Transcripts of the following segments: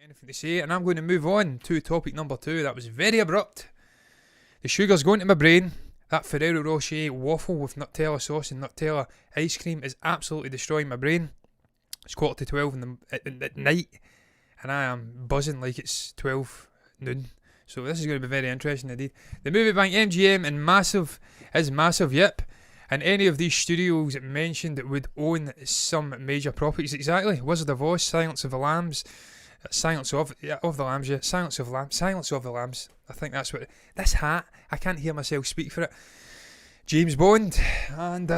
anything to say, and I'm going to move on to topic number 2. That was very abrupt. The sugar's going to my brain. That Ferrero Rocher waffle with Nutella sauce and Nutella ice cream is absolutely destroying my brain. It's 11:45 at night, and I am buzzing like it's 12 noon. So this is going to be very interesting indeed. The movie bank MGM and is massive, yep. And any of these studios mentioned would own some major properties. Exactly. Wizard of Oz, Silence of the Lambs. Silence of the Lambs, yeah. Silence of the Lambs. I think that's what... This hat, I can't hear myself speak for it. James Bond and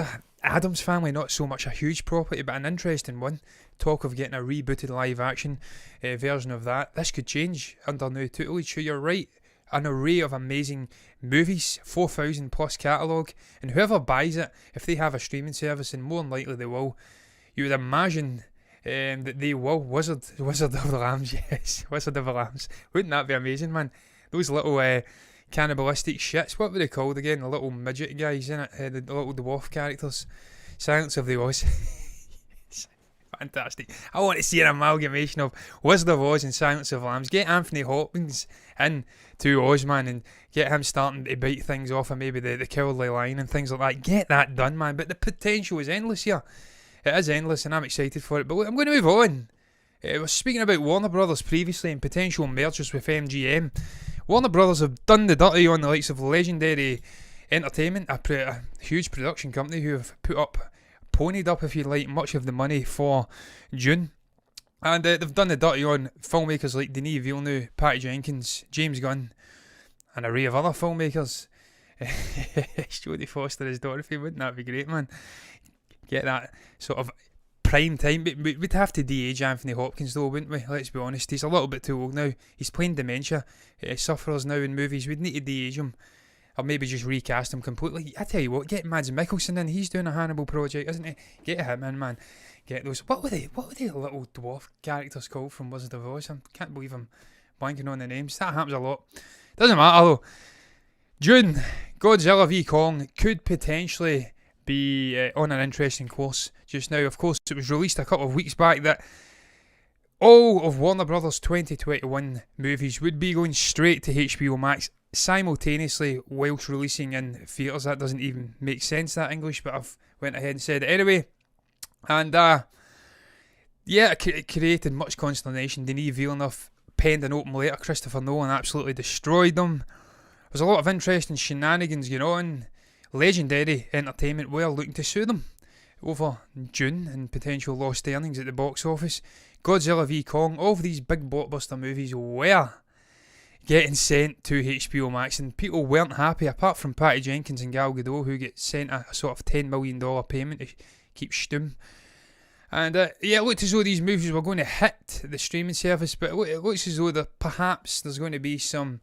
Addams Family, not so much a huge property, but an interesting one. Talk of getting a rebooted live action version of that. This could change under new tutelage, so you're right. An array of amazing movies, 4,000 plus catalogue, and whoever buys it, if they have a streaming service, and more than likely they will, you would imagine that they will. Wizard of the Lambs, yes, Wizard of the Lambs. Wouldn't that be amazing, man? Those little cannibalistic shits, what were they called again? The little midget guys, innit? The little dwarf characters. Silence of the Oz. Fantastic. I want to see an amalgamation of Wizard of Oz and Silence of the Lambs. Get Anthony Hopkins in to Oz, man, and get him starting to bite things off of maybe the Cowardly Lion and things like that. Get that done, man. But the potential is endless here. It is endless, and I'm excited for it. But look, I'm going to move on. I was speaking about Warner Brothers previously and potential mergers with MGM. Warner Brothers have done the dirty on the likes of Legendary Entertainment, a huge production company who have ponied up, if you like, much of the money for Dune. And they've done the dirty on filmmakers like Denis Villeneuve, Patty Jenkins, James Gunn, and an array of other filmmakers. Jodie Foster as Dorothy, wouldn't that be great, man? Get that sort of prime time. We'd have to de-age Anthony Hopkins though, wouldn't we? Let's be honest, he's a little bit too old now. He's playing dementia sufferers now in movies. We'd need to de-age him, or maybe just recast him completely. I tell you what, get Mads Mikkelsen in. He's doing a Hannibal project, isn't he? Get him in, man. Get those. What were the little dwarf characters called from Wizard of Oz? I can't believe I'm blanking on the names. That happens a lot. Doesn't matter though. Dune, Godzilla v Kong could potentially be on an interesting course just now. Of course, it was released a couple of weeks back that all of Warner Brothers 2021 movies would be going straight to HBO Max simultaneously whilst releasing in theatres. That doesn't even make sense, that English, but I've went ahead and said it anyway. And it created much consternation. Denis Villeneuve penned an open letter. Christopher Nolan absolutely destroyed them. There's a lot of interesting shenanigans going on. Legendary Entertainment were looking to sue them over Dune and potential lost earnings at the box office. Godzilla v Kong, all of these big blockbuster movies were getting sent to HBO Max, and people weren't happy, apart from Patty Jenkins and Gal Gadot, who get sent a sort of $10 million payment to keep stum. And it looked as though these movies were going to hit the streaming service, but it looks as though there's going to be some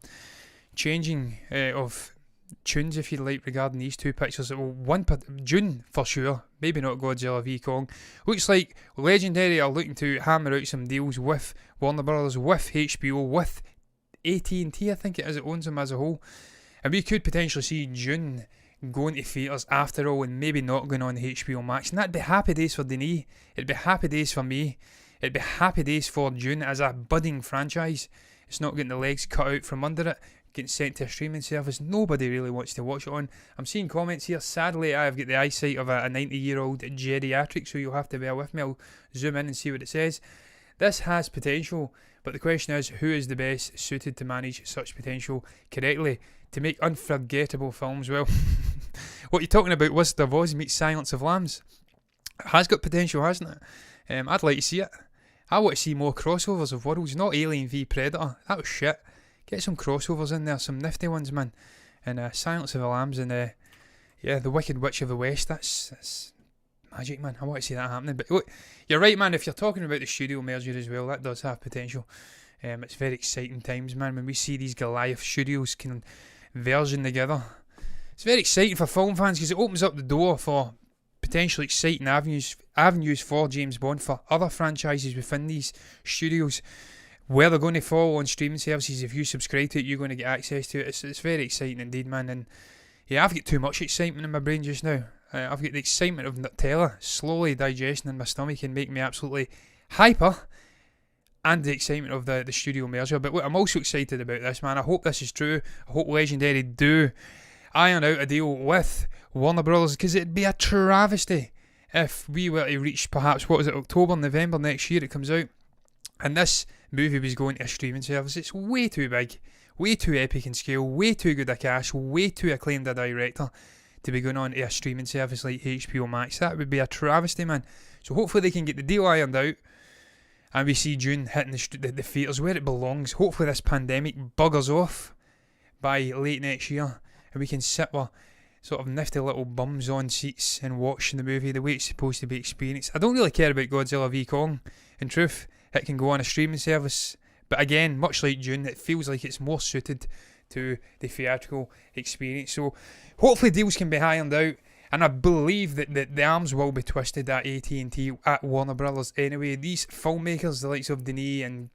changing of tunes, if you like, regarding these two pictures. Well, Dune for sure, maybe not Godzilla v Kong. Looks like Legendary are looking to hammer out some deals with Warner Brothers, with HBO, with AT&T, I think it is, it owns them as a whole. And we could potentially see Dune going to theatres after all, and maybe not going on HBO Max. And that'd be happy days for Denis. It'd be happy days for me. It'd be happy days for Dune as a budding franchise. It's not getting the legs cut out from under it, getting sent to a streaming service nobody really wants to watch it on. I'm seeing comments here. Sadly, I've got the eyesight of a 90-year-old geriatric, so you'll have to bear with me. I'll zoom in and see what it says. This has potential, but the question is, who is the best suited to manage such potential correctly to make unforgettable films? Well, what you're talking about, Wizard of Oz meets Silence of Lambs. It has got potential, hasn't it? I'd like to see it. I want to see more crossovers of worlds, not Alien v Predator. That was shit. Get some crossovers in there, some nifty ones, man. And Silence of the Lambs and The Wicked Witch of the West. That's magic, man. I want to see that happening. But look, you're right, man. If you're talking about the studio merger as well, that does have potential. It's very exciting times, man, when we see these Goliath studios converging together. It's very exciting for film fans because it opens up the door for potentially exciting avenues for James Bond, for other franchises within these studios. Where they're going to fall on streaming services, if you subscribe to it, you're going to get access to it. It's very exciting indeed, man. And yeah, I've got too much excitement in my brain just now. I've got the excitement of Nutella slowly digesting in my stomach and making me absolutely hyper. and the excitement of the studio merger. But look, I'm also excited about this, man. I hope this is true. I hope Legendary do iron out a deal with Warner Brothers, because it'd be a travesty if we were to reach perhaps, what is it, October, November next year it comes out, and this movie was going to a streaming service. It's way too big, way too epic in scale, way too good a cast, way too acclaimed a director to be going on to a streaming service like HBO Max. That would be a travesty, man. So hopefully they can get the deal ironed out, and we see Dune hitting the theatres where it belongs. Hopefully this pandemic buggers off by late next year, and we can sit with sort of nifty little bums on seats and watch the movie the way it's supposed to be experienced. I don't really care about Godzilla v Kong. In truth, it can go on a streaming service, but again, much like Dune, it feels like it's more suited to the theatrical experience. So hopefully deals can be ironed out, and I believe that the arms will be twisted at AT&T, at Warner Brothers anyway. These filmmakers, the likes of Denis and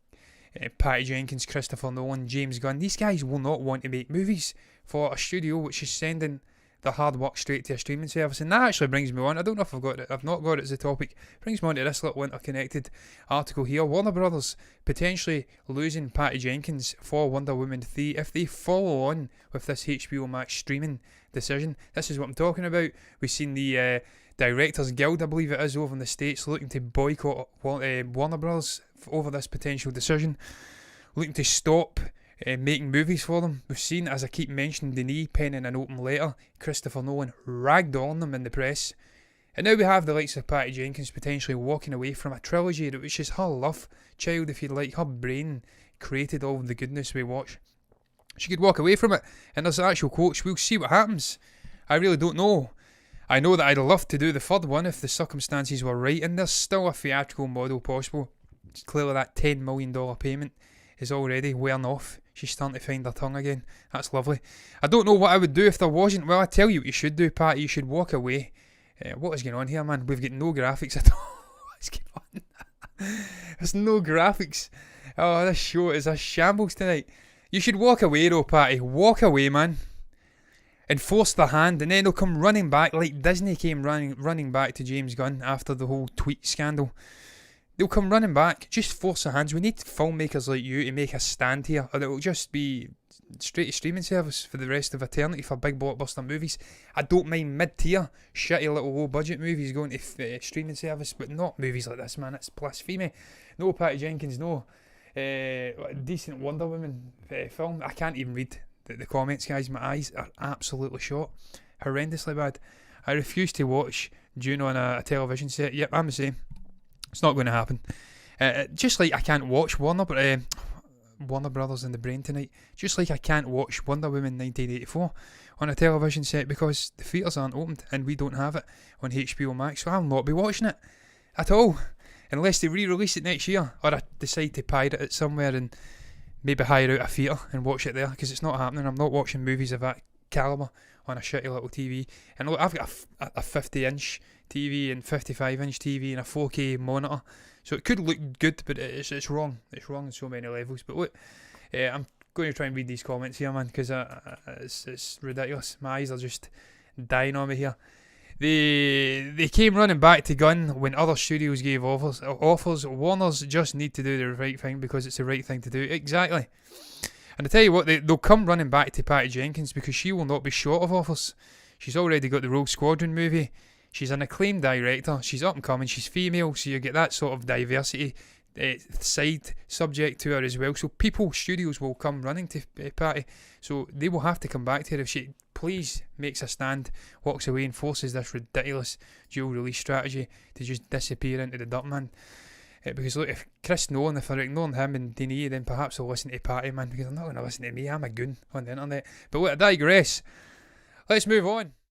Patty Jenkins, Christopher Nolan, James Gunn, these guys will not want to make movies for a studio which is sending the hard work straight to a streaming service. And that actually brings me on, I don't know if I've not got it as a topic, brings me on to this little interconnected article here. Warner Brothers potentially losing Patty Jenkins for Wonder Woman 3 if they follow on with this HBO Max streaming decision. This is what I'm talking about. We've seen the Directors Guild, I believe it is, over in the States, looking to boycott Warner Brothers over this potential decision, looking to stop making movies for them. We've seen, as I keep mentioning, Denis penning an open letter, Christopher Nolan ragdolling them in the press, and now we have the likes of Patty Jenkins potentially walking away from a trilogy which is her love child, if you like. Her brain created all the goodness we watch. She could walk away from it, and there's actual quotes, "We'll see what happens. I really don't know. I know that I'd love to do the third one if the circumstances were right, and there's still a theatrical model possible." It's clearly that $10 million payment is already wearing off. She's starting to find her tongue again. That's lovely. I don't know what I would do if there wasn't. Well, I tell you what you should do, Patty. You should walk away. What is going on here, man? We've got no graphics at all. What's going on? There's no graphics. Oh, this show is a shambles tonight. You should walk away though, Patty. Walk away, man. And force their hand, and then they'll come running back like Disney came running back to James Gunn after the whole tweet scandal. They'll come running back. Just force their hands. We need filmmakers like you to make a stand here, or it will just be straight to streaming service for the rest of eternity for big blockbuster movies. I don't mind mid-tier, shitty little low-budget movies going to streaming service, but not movies like this, man. It's blasphemy. No Patty Jenkins, no decent Wonder Woman film. I can't even read the comments, guys. My eyes are absolutely shot. Horrendously bad. I refuse to watch Dune on a television set. Yep, I'm the same. It's not going to happen. Just like I can't watch Warner Brothers in the brain tonight. Just like I can't watch Wonder Woman 1984 on a television set because the theatres aren't opened and we don't have it on HBO Max. So I'll not be watching it at all unless they re-release it next year, or I decide to pirate it somewhere and maybe hire out a theatre and watch it there, because it's not happening. I'm not watching movies of that calibre on a shitty little TV. And look, I've got a 50-inch TV and 55-inch TV and a 4K monitor, so it could look good, but it's wrong. It's wrong on so many levels. But look, I'm going to try and read these comments here, man, because it's ridiculous. My eyes are just dying on me here. They came running back to Gunn when other studios gave offers. Warner's just need to do the right thing because it's the right thing to do. Exactly. And I tell you what, they'll come running back to Patty Jenkins because she will not be short of offers. She's already got the Rogue Squadron movie. She's an acclaimed director. She's up and coming. She's female, so you get that sort of diversity side subject to her as well. So studios will come running to Patty. So they will have to come back to her if she please makes a stand, walks away and forces this ridiculous dual release strategy to just disappear into the dirt, man. Because look, if Chris Nolan, if they're ignoring him and Denis, then perhaps they'll listen to Patty, man, because they're not going to listen to me. I'm a goon on the internet. But look, I digress. Let's move on.